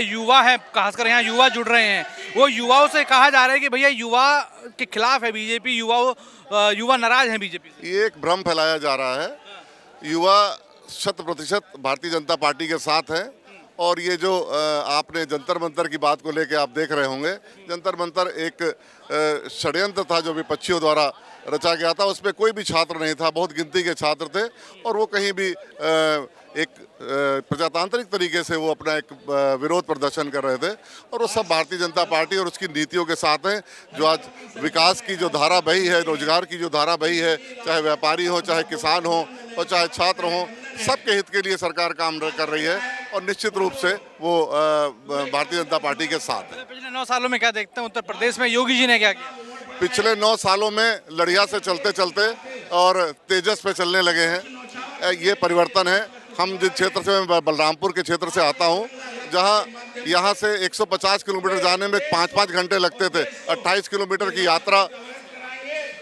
युवा है, खासकर यहाँ युवा जुड़ रहे हैं, वो युवाओं से कहा जा रहा है कि भैया युवा के खिलाफ है बीजेपी, युवा नाराज हैं बीजेपी से। ये एक भ्रम फैलाया जा रहा है। युवा 100% भारतीय जनता पार्टी के साथ है। और ये जो आपने जंतर मंतर की बात को लेके आप देख रहे होंगे, जंतर मंतर एक षड्यंत्र था जो विपक्षियों द्वारा रचा गया था। उसमें कोई भी छात्र नहीं था, बहुत गिनती के छात्र थे और वो कहीं भी एक प्रजातांत्रिक तरीके से वो अपना एक विरोध प्रदर्शन कर रहे थे। और वो सब भारतीय जनता पार्टी और उसकी नीतियों के साथ हैं, जो आज विकास की जो धारा बही है, रोजगार की जो धारा बही है, चाहे व्यापारी हो, चाहे किसान हो और चाहे छात्र हो, सबके हित के लिए सरकार काम कर रही है और निश्चित रूप से वो भारतीय जनता पार्टी के साथ है। पिछले 9 सालों में क्या देखते हैं उत्तर प्रदेश में योगी जी ने क्या किया? पिछले 9 सालों में लड़िया से चलते चलते और तेजस पे चलने लगे हैं। ये परिवर्तन है। हम जिस क्षेत्र से, मैं बलरामपुर के क्षेत्र से आता हूँ, जहाँ यहाँ से 150 किलोमीटर जाने में 5-5 घंटे लगते थे। 28 किलोमीटर की यात्रा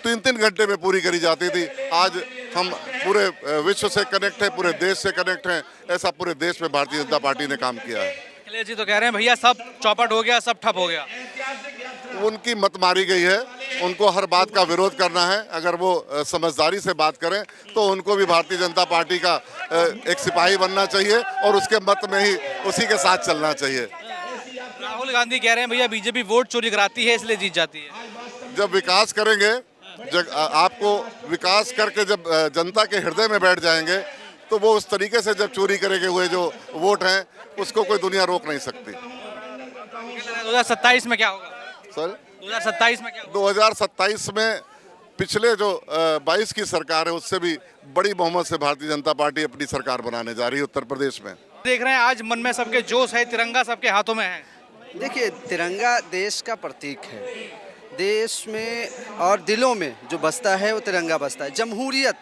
3-3 घंटे में पूरी करी जाती थी। आज हम पूरे विश्व से कनेक्ट हैं, पूरे देश से कनेक्ट हैं। ऐसा पूरे देश में भारतीय जनता पार्टी ने काम किया है। अखिलेश जी तो कह रहे हैं भैया सब चौपट हो गया, सब ठप हो गया। उनकी मत मारी गई है। उनको हर बात का विरोध करना है। अगर वो समझदारी से बात करें तो उनको भी भारतीय जनता पार्टी का एक सिपाही बनना चाहिए और उसके मत में ही उसी के साथ चलना चाहिए। राहुल गांधी कह रहे हैं भैया बीजेपी वोट चोरी कराती है इसलिए जीत जाती है। जब विकास करेंगे, जब आपको विकास करके जब जनता के हृदय में बैठ जाएंगे तो वो उस तरीके से जब चोरी करेंगे हुए जो वोट हैं उसको कोई दुनिया रोक नहीं सकती। 2027 में क्या होगा सर? 2027 में क्या होगा? 2027 में पिछले जो 22 की सरकार है उससे भी बड़ी बहुमत से भारतीय जनता पार्टी अपनी सरकार बनाने जा रही है उत्तर प्रदेश में। देख रहे हैं आज मन में सबके जोश है, तिरंगा सबके हाथों में है। देखिए, तिरंगा देश का प्रतीक है। देश में और दिलों में जो बसता है वो तिरंगा बसता है। जमहूरियत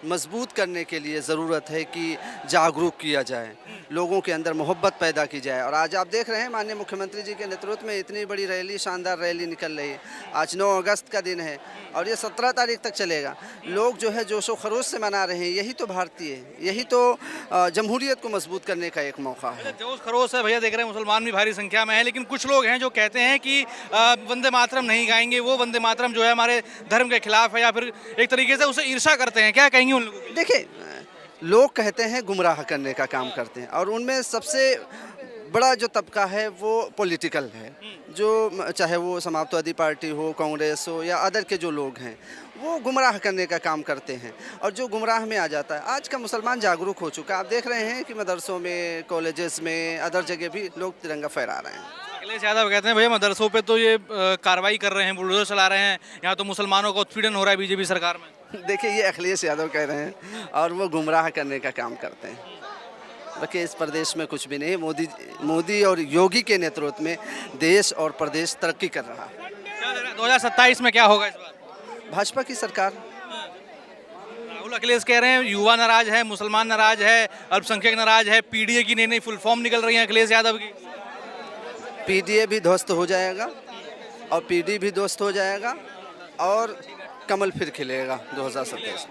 मजबूत करने के लिए ज़रूरत है कि जागरूक किया जाए, लोगों के अंदर मोहब्बत पैदा की जाए। और आज आप देख रहे हैं माननीय मुख्यमंत्री जी के नेतृत्व में इतनी बड़ी रैली, शानदार रैली निकल रही है। आज 9 अगस्त का दिन है और ये 17 तारीख तक चलेगा। लोग जो है जोशो खरोश से मना रहे हैं। यही तो भारतीय है, यही तो जमहूरियत को मजबूत करने का एक मौका है। जोश खरोश है भैया, देख रहे हैं मुसलमान भी भारी संख्या में है, लेकिन कुछ लोग हैं जो कहते हैं कि वंदे मातरम नहीं गाएंगे। वो वंदे मातरम जो है हमारे धर्म के खिलाफ है या फिर एक तरीके से उसे ईर्ष्या करते हैं। क्या कहेंगे उन लोगों को? देखिए, लोग कहते हैं गुमराह करने का काम करते हैं और उनमें सबसे बड़ा जो तबका है वो पॉलिटिकल है। जो चाहे वो समाजवादी पार्टी हो, कांग्रेस हो या अदर के जो लोग हैं, वो गुमराह करने का काम करते हैं और जो गुमराह में आ जाता है। आज का मुसलमान जागरूक हो चुका है। आप देख रहे हैं कि मदरसों में, कॉलेजेस में, अदर जगह भी लोग तिरंगा फहरा रहे हैं। अखिलेश यादव कहते हैं भैया मदरसों पे तो ये कार्रवाई कर रहे हैं, बुलडोजर चला रहे हैं, यहाँ तो मुसलमानों का उत्पीड़न हो रहा है बीजेपी सरकार में। देखिए, ये अखिलेश यादव कह रहे हैं और वो गुमराह करने का काम करते हैं। बाकी इस प्रदेश में कुछ भी नहीं। मोदी और योगी के नेतृत्व में देश और प्रदेश तरक्की कर रहा है। 2027 में क्या होगा इस बार? भाजपा की सरकार। राहुल अखिलेश कह रहे हैं युवा नाराज है, मुसलमान नाराज है, अल्पसंख्यक नाराज है, पीडीए की नई नई फुल फॉर्म निकल रही है अखिलेश यादव की। पीडीए भी ध्वस्त हो जाएगा और पीडी भी ध्वस्त हो जाएगा और कमल फिर खिलेगा 2027।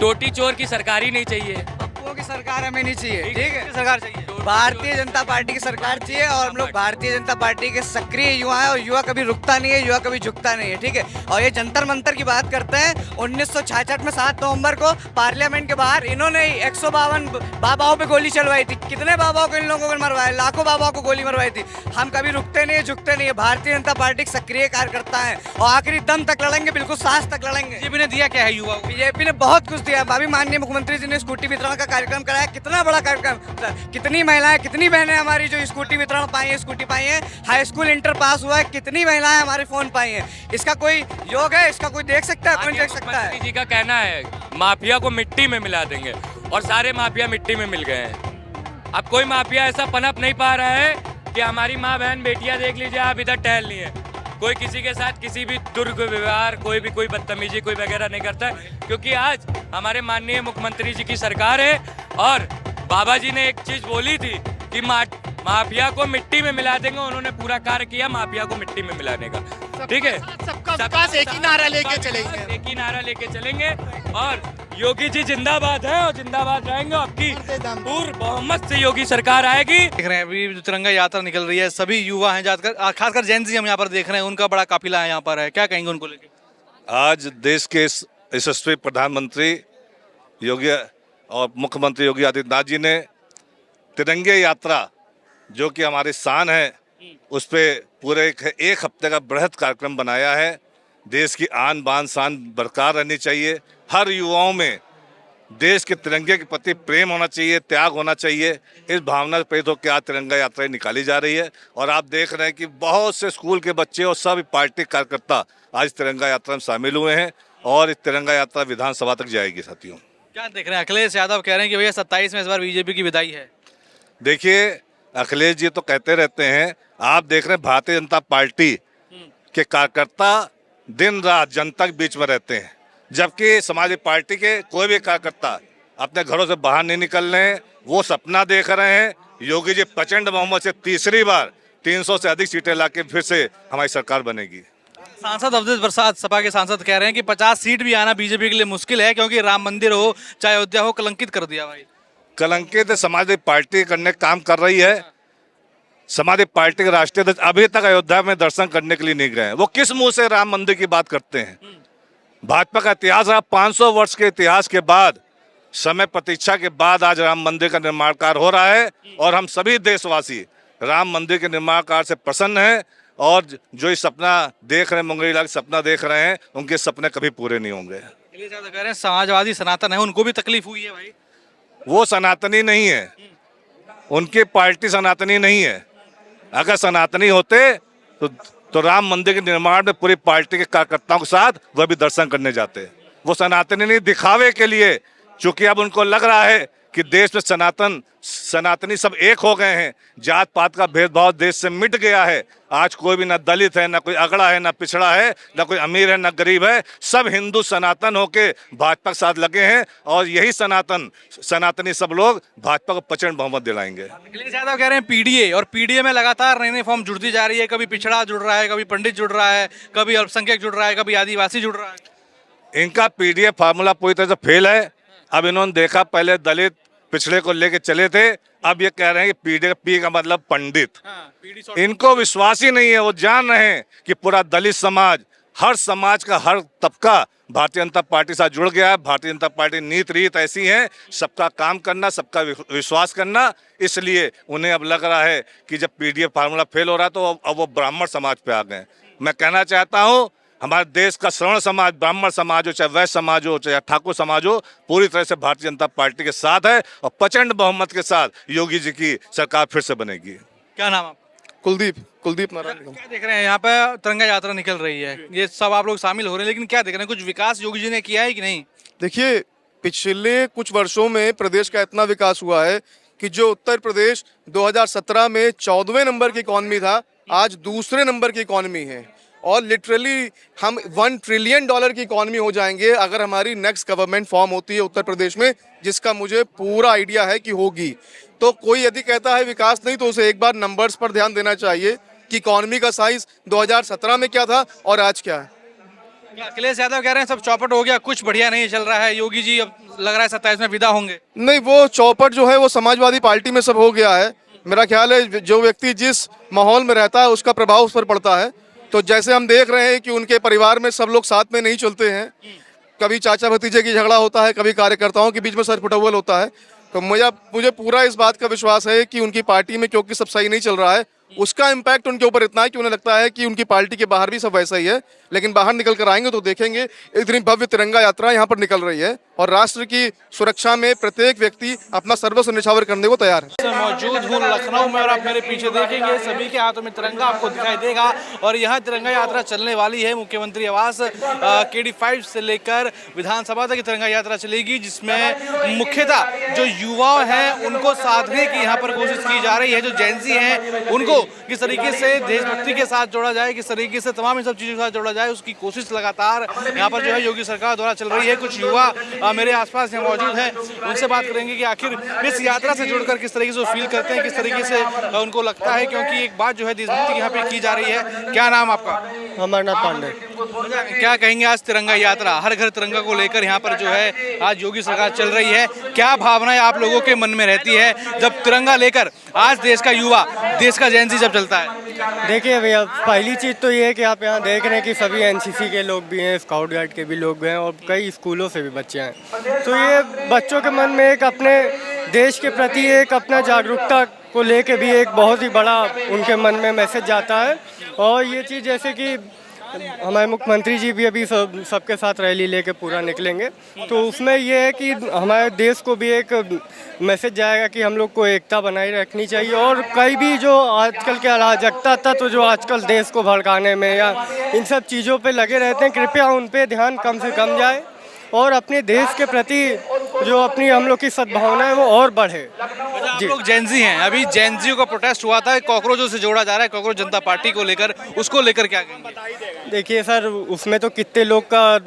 टोटी चोर की सरकार ही नहीं चाहिए। पप्पुओं की सरकार हमें नहीं चाहिए, ठीक है? सरकार चाहिए, भारतीय जनता पार्टी की सरकार चाहिए और हम लोग भारतीय जनता पार्टी के सक्रिय युवा हैं और युवा कभी रुकता नहीं है, युवा कभी झुकता नहीं है, ठीक है? और ये जंतर मंतर की बात करते हैं। 1966 में 7 नवंबर को पार्लियामेंट के बाहर इन्होंने 152 बाबाओं पे गोली चलवाई थी। कितने बाबाओं को इन लोगों को मरवाया? लाखों बाबाओं को गोली मरवाई थी। हम कभी रुकते नहीं है, झुकते नहीं है। भारतीय जनता पार्टी के सक्रिय कार्यकर्ता है और आखिरी दम तक लड़ेंगे, बिल्कुल सांस तक लड़ेंगे। बीजेपी ने दिया क्या है युवा को? बीजेपी ने बहुत कुछ दिया। अभी माननीय मुख्यमंत्री जी ने स्कूटी वितरण का कार्यक्रम कराया। कितना बड़ा कार्यक्रम, कितनी महिलाएं, कितनी बहनें हमारी जो स्कूटी वितरण पाई है, स्कूटी पाई है। हाई स्कूल इंटर पास हुआ है, कितनी महिलाएं हमारे फोन पाई हैं। इसका कोई योग है? इसका कोई देख सकता है? कौन देख सकता है? जी का कहना है माफिया को मिट्टी में मिला देंगे और सारे माफिया मिट्टी में मिल गए हैं। अब कोई माफिया ऐसा पनप नहीं पा रहा है कि हमारी माँ बहन बेटियां देख लीजिए, आप इधर टहल नहीं है। कोई किसी के साथ किसी भी दुर्व्यवहार, कोई बदतमीजी कोई वगैरह नहीं करता है, क्योंकि आज हमारे माननीय मुख्यमंत्री जी की सरकार है। और बाबा जी ने एक चीज बोली थी कि माफिया को मिट्टी में मिला देंगे। उन्होंने पूरा कार्य किया माफिया को मिट्टी में मिलाने का, ठीक है? सबका विकास एक ही नारा लेके चलेंगे। एक ही नारा लेके चलेंगे और योगी जी जिंदाबाद है और जिंदाबाद रहेंगे। आपकी पूर्ण बहुमत से योगी सरकार आएगी। देख रहे हैं अभी जो तिरंगा यात्रा निकल रही है, सभी युवा हैं, ज्यादातर खासकर जैन जी हम यहाँ पर देख रहे हैं, उनका बड़ा काफिला है यहाँ पर है। क्या कहेंगे उनको लेके? आज देश के यशस्वी प्रधानमंत्री योगी और मुख्यमंत्री योगी आदित्यनाथ जी ने तिरंगे यात्रा जो कि हमारी शान है उस पर पूरे एक हफ्ते का बृहद कार्यक्रम बनाया है। देश की आन बान शान बरकरार रहनी चाहिए। हर युवाओं में देश के तिरंगे के प्रति प्रेम होना चाहिए, त्याग होना चाहिए। इस भावना से प्रेरित होकर आज तिरंगा यात्रा निकाली जा रही है और आप देख रहे हैं कि बहुत से स्कूल के बच्चे और सभी पार्टी कार्यकर्ता आज तिरंगा यात्रा में शामिल हुए हैं और इस तिरंगा यात्रा विधानसभा तक जाएगी। साथियों, क्या देख रहे हैं? अखिलेश यादव कह रहे हैं कि भैया 27 में इस बार बीजेपी की विदाई है। देखिए, अखिलेश जी तो कहते रहते हैं, आप देख रहे हैं भारतीय जनता पार्टी के कार्यकर्ता दिन रात जनता के बीच में रहते हैं, जबकि समाजवादी पार्टी के कोई भी कार्यकर्ता अपने घरों से बाहर नहीं निकल रहे हैं। वो सपना देख रहे हैं योगी जी प्रचंड बहुमत से तीसरी बार 300 से अधिक सीटें लाके फिर से हमारी सरकार बनेगी। सांसद अवधेश प्रसाद सपा के सांसद कह रहे हैं कि 50 सीट भी आना बीजेपी के लिए मुश्किल है, क्योंकि राम मंदिर हो चाहे अयोध्या हो, कलंकित कर दिया भाई। कलंकित समाजवादी पार्टी करने काम कर रही है। समाजवादी पार्टी के राष्ट्रीय अध्यक्ष अभी तक अयोध्या में दर्शन करने के लिए नहीं गए हैं। वो किस मुंह से राम मंदिर की बात करते हैं? भाजपा का इतिहास रहा 500 वर्ष के इतिहास के बाद, समय प्रतीक्षा के बाद आज राम मंदिर का निर्माण कार्य हो रहा है और हम सभी देशवासी राम मंदिर के निर्माण कार्य से प्रसन्न हैं और जो ये सपना देख रहे हैं, मुंगेरी लाल सपना देख रहे हैं, उनके सपने कभी पूरे नहीं होंगे। कह रहे हैं समाजवादी सनातन है, उनको भी तकलीफ हुई है भाई। वो सनातनी नहीं है, उनकी पार्टी सनातनी नहीं है। अगर सनातनी होते तो राम मंदिर के निर्माण में पूरी पार्टी के कार्यकर्ताओं के साथ वह भी दर्शन करने जाते। वो सनातनी नहीं, दिखावे के लिए, चूंकि अब उनको लग रहा है कि देश में सनातनी सब एक हो गए हैं, जात पात का भेदभाव देश से मिट गया है। आज कोई भी ना दलित है, ना कोई अगड़ा है, ना पिछड़ा है, ना कोई अमीर है, ना गरीब है। सब हिंदू सनातन होके भाजपा के साथ लगे हैं और यही सनातनी सब लोग भाजपा को प्रचंड बहुमत दिलाएंगे। अखिलेश यादव कह रहे हैं पीडीए, और पीडीए में लगातार नई नई फॉर्म जुड़ती जा रही है। कभी पिछड़ा जुड़ रहा है, कभी पंडित जुड़ रहा है, कभी अल्पसंख्यक जुड़ रहा है, कभी आदिवासी जुड़ रहा है। इनका पीडीए फार्मूला पूरी तरह से फेल है। अब इन्होंने देखा, पहले दलित पिछड़े को लेके चले थे, अब ये कह रहे हैं कि पीडीए पी का मतलब पंडित। इनको विश्वास ही नहीं है। वो जान रहे हैं कि पूरा दलित समाज, हर समाज का हर तबका भारतीय जनता पार्टी से जुड़ गया है। भारतीय जनता पार्टी नीति रीत ऐसी है, सबका काम करना, सबका विश्वास करना। इसलिए उन्हें अब लग रहा है कि जब पीडीए फार्मूला फेल हो रहा है तो अब वो ब्राह्मण समाज पे आ गए। मैं कहना चाहता हूँ, हमारे देश का श्रवण समाज, ब्राह्मण समाज हो, चाहे वैश्य समाज हो, चाहे ठाकुर समाज हो, पूरी तरह से भारतीय जनता पार्टी के साथ है और प्रचंड बहुमत के साथ योगी जी की सरकार फिर से बनेगी। क्या नाम आप? कुलदीप नारायण। क्या देख रहे हैं यहाँ पे तिरंगा यात्रा निकल रही है, ये सब आप लोग शामिल हो रहे हैं, लेकिन क्या देख रहे हैं, कुछ विकास योगी जी ने किया है कि नहीं? देखिए, पिछले कुछ वर्षों में प्रदेश का इतना विकास हुआ है कि जो उत्तर प्रदेश 2017 में 14वें नंबर की इकॉनमी था, आज दूसरे नंबर की इकॉनमी है और लिटरली हम $1 ट्रिलियन की इकॉनमी हो जाएंगे अगर हमारी नेक्स्ट गवर्नमेंट फॉर्म होती है उत्तर प्रदेश में, जिसका मुझे पूरा आइडिया है कि होगी। तो कोई यदि कहता है विकास नहीं, तो उसे एक बार नंबर्स पर ध्यान देना चाहिए कि इकॉनमी का साइज 2017 में क्या था और आज क्या है। अखिलेश यादव कह रहे हैं सब चौपट हो गया, कुछ बढ़िया नहीं चल रहा है, योगी जी अब लग रहा है 27 में विदा होंगे। नहीं, वो चौपट जो है वो समाजवादी पार्टी में सब हो गया है। मेरा ख्याल है जो व्यक्ति जिस माहौल में रहता है उसका प्रभाव उस पर पड़ता है। तो जैसे हम देख रहे हैं कि उनके परिवार में सब लोग साथ में नहीं चलते हैं, कभी चाचा भतीजे की झगड़ा होता है, कभी कार्यकर्ताओं के बीच में सर फुटअव्वल होता है। तो मुझे पूरा इस बात का विश्वास है कि उनकी पार्टी में क्योंकि सब सही नहीं चल रहा है, उसका इम्पैक्ट उनके ऊपर इतना है कि उन्हें लगता है कि उनकी पार्टी के बाहर भी सब वैसा ही है। लेकिन बाहर निकल कर आएंगे तो देखेंगे इतनी भव्य तिरंगा यात्रा यहाँ पर निकल रही है और राष्ट्र की सुरक्षा में प्रत्येक व्यक्ति अपना सर्वस्व न्यौछावर करने को तैयार है। मौजूद हूँ लखनऊ में और आप मेरे पीछे देखेंगे सभी के हाथों में तिरंगा आपको दिखाई देगा और यहाँ तिरंगा यात्रा चलने वाली है। मुख्यमंत्री आवास KD5 से लेकर विधानसभा तक तिरंगा यात्रा चलेगी, जिसमें मुख्यतः जो युवा हैं उनको साधने की यहाँ पर कोशिश की जा रही है। जो जेंजी हैं उनको को किस तरीके से देशभक्ति के साथ जोड़ा जाए, किस तरीके से तमाम इन सब चीज़ों के साथ जोड़ा जाए, उसकी कोशिश लगातार यहाँ पर जो है योगी सरकार द्वारा चल रही है। कुछ युवा मेरे आसपास यहाँ मौजूद हैं, उनसे बात करेंगे कि आखिर इस यात्रा से जुड़कर किस तरीके से वो फील करते हैं, किस तरीके से उनको लगता है, क्योंकि एक बात जो है देशभक्ति यहाँ पे की जा रही है। क्या नाम आपका? अमरनाथ पांडे। क्या कहेंगे आज तिरंगा यात्रा, हर घर तिरंगा को लेकर यहाँ पर जो है आज योगी सरकार चल रही है, क्या भावनाएं आप लोगों के मन में रहती है जब तिरंगा लेकर आज देश का युवा, देश का जेन ज़ी जब चलता है? देखिए भैया, पहली चीज़ तो ये है कि आप यहाँ देख रहे हैं कि सभी एनसीसी के लोग भी हैं, स्काउट गाइड के भी लोग हैं और कई स्कूलों से भी बच्चे हैं। तो ये बच्चों के मन में एक अपने देश के प्रति एक अपना जागरूकता को लेके भी एक बहुत ही बड़ा उनके मन में मैसेज जाता है। और ये चीज़ जैसे कि हमारे मुख्यमंत्री जी भी अभी सबके साथ रैली लेके पूरा निकलेंगे, तो उसमें ये है कि हमारे देश को भी एक मैसेज जाएगा कि हम लोग को एकता बनाए रखनी चाहिए। और कई भी जो आजकल के अराजकता तत्व जो आजकल देश को भड़काने में या इन सब चीज़ों पे लगे रहते हैं, कृपया उन पे ध्यान कम से कम जाए और अपने देश के प्रति जो अपनी हम लोग की सद्भावना है वो और बढ़े। आप लोग जेन ज़ी हैं, अभी जेन ज़ी का प्रोटेस्ट हुआ था, कॉकरोचों से जोड़ा जा रहा है, कॉकरोच जनता पार्टी को लेकर, उसको लेकर क्या कहेंगे? देखिए सर, उसमें तो कितने लोग का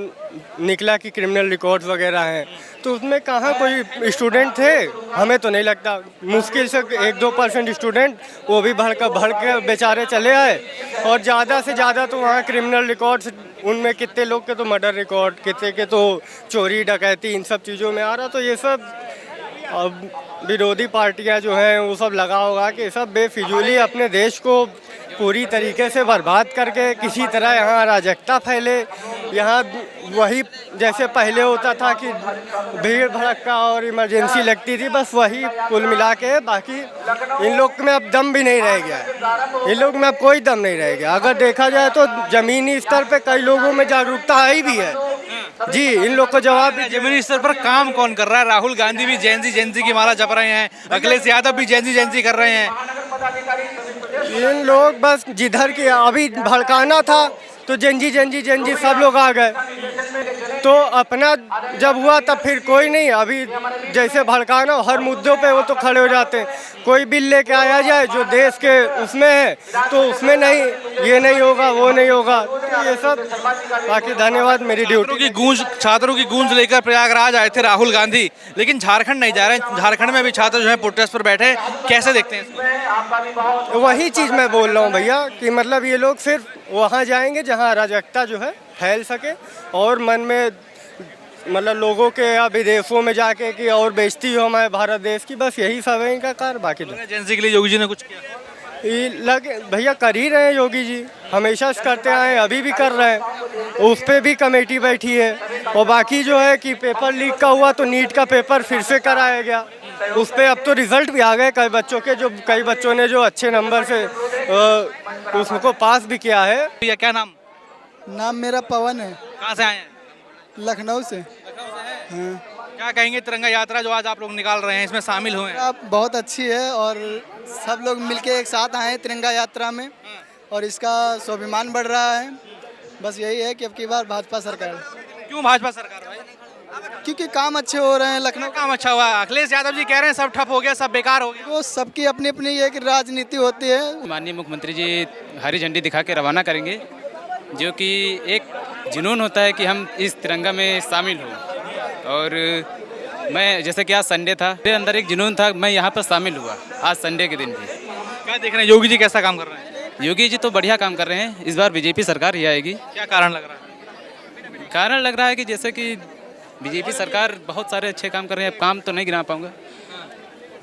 निकला कि क्रिमिनल रिकॉर्ड्स वगैरह हैं, तो उसमें कहाँ कोई स्टूडेंट थे? हमें तो नहीं लगता, मुश्किल से 1-2% स्टूडेंट, वो भी भड़ के बेचारे चले आए। और ज़्यादा से ज़्यादा तो वहाँ क्रिमिनल रिकॉर्ड्स, उनमें कितने लोग के तो मर्डर रिकॉर्ड, कितने के तो चोरी डकैती इन सब चीज़ों में आ रहा। तो ये सब अब विरोधी पार्टियां जो हैं वो सब लगा होगा कि सब बेफिजूली अपने देश को पूरी तरीके से बर्बाद करके किसी तरह यहाँ अराजकता फैले। यहाँ वही जैसे पहले होता था कि भीड़ भड़का और इमरजेंसी लगती थी, बस वही कुल मिला के, बाकी इन लोग में अब दम भी नहीं रह गया है। इन लोग में अब कोई दम नहीं रह गया। अगर देखा जाए तो ज़मीनी स्तर पे कई लोगों में जागरूकता आई भी है जी, इन लोग को जवाब। जमीनी स्तर पर काम कौन कर रहा है? राहुल गांधी भी जेन ज़ी की माला जप रहे हैं, अखिलेश यादव भी जेन ज़ी कर रहे हैं। इन लोग बस जिधर की अभी भड़काना था तो जेन ज़ी सब लोग आ गए। तो अपना जब हुआ तब फिर कोई नहीं, अभी जैसे भड़काना हर मुद्दों पे वो तो खड़े हो जाते हैं। कोई बिल लेके आया जाए जो देश के उसमें है तो उसमें नहीं, ये नहीं होगा, वो नहीं होगा, तो ये सब। बाकी धन्यवाद, मेरी ड्यूटी। छात्रों की गूंज लेकर प्रयागराज आए थे राहुल गांधी, लेकिन झारखंड नहीं जा रहे हैं। झारखंड में भी छात्र जो है प्रोटेस्ट पर बैठे, कैसे देखते हैं इसको? वही चीज़ मैं बोल रहा हूँ भैया कि मतलब ये लोग सिर्फ वहाँ जाएंगे जहाँ अराजकता जो है फैल सके और मन में मतलब लोगों के या विदेशों में जाके कि और बेइज्जती हो हमारे भारत देश की, बस यही सब है इनका कार्य। बाकी तो जेन ज़ी के लिए योगी जी ने कुछ किया? ये लगे भैया, कर ही रहे हैं योगी जी, हमेशा से करते आए, अभी भी कर रहे हैं। उस पर भी कमेटी बैठी है। और बाकी जो है कि पेपर लीक का हुआ तो नीट का पेपर फिर से कराया गया, उस पर अब तो रिजल्ट भी आ गए। कई बच्चों ने जो अच्छे नंबर से उसको पास भी किया है। भैया क्या नाम? नाम मेरा पवन है, कहाँ से आए हैं? लखनऊ से। हाँ। क्या कहेंगे तिरंगा यात्रा जो आज आप लोग निकाल रहे हैं, इसमें शामिल हुए हैं? आप बहुत अच्छी है और सब लोग मिलके एक साथ आए हैं तिरंगा यात्रा में और इसका स्वाभिमान बढ़ रहा है। बस यही है कि अब की बार भाजपा सरकार। क्यों भाजपा सरकार भाई? क्योंकि काम अच्छे हो रहे हैं लखनऊ। काम अच्छा हुआ। अखिलेश यादव जी कह रहे हैं सब ठप हो गया, सब बेकार हो गया। वो सबकी अपनी अपनी एक राजनीति होती है। माननीय मुख्यमंत्री जी हरी झंडी दिखा के रवाना करेंगे, जो कि एक जुनून होता है कि हम इस तिरंगा में शामिल हों। और मैं जैसे कि आज संडे था, मेरे अंदर एक जुनून था, मैं यहाँ पर शामिल हुआ आज संडे के दिन भी। क्या देख रहे हैं योगी जी कैसा काम कर रहे हैं? योगी जी तो बढ़िया काम कर रहे हैं। इस बार बीजेपी सरकार ही आएगी। क्या कारण लग रहा है? कारण लग रहा है कि जैसे कि बीजेपी सरकार बहुत सारे अच्छे काम कर रहे हैं। काम तो नहीं गिना पाऊंगा,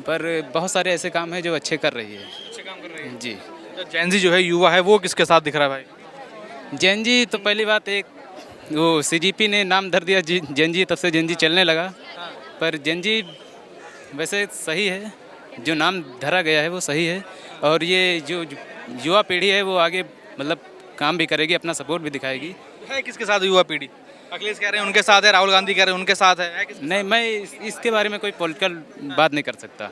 पर बहुत सारे ऐसे काम हैं जो अच्छे कर रही है। अच्छे काम कर रहे हैं जी। तो जेन ज़ी जो है युवा है वो किसके साथ दिख रहा है भाई? जेन जी तो पहली बात, एक वो सीजीपी ने नाम धर दिया जेन जी, तब से जेन जी चलने लगा। पर जेन जी वैसे सही है, जो नाम धरा गया है वो सही है। और ये जो युवा पीढ़ी है वो आगे मतलब काम भी करेगी, अपना सपोर्ट भी दिखाएगी। है किसके साथ युवा पीढ़ी? अखिलेश कह रहे हैं उनके साथ है, राहुल गांधी कह रहे हैं उनके साथ है। नहीं, मैं इसके बारे में कोई पॉलिटिकल बात नहीं कर सकता।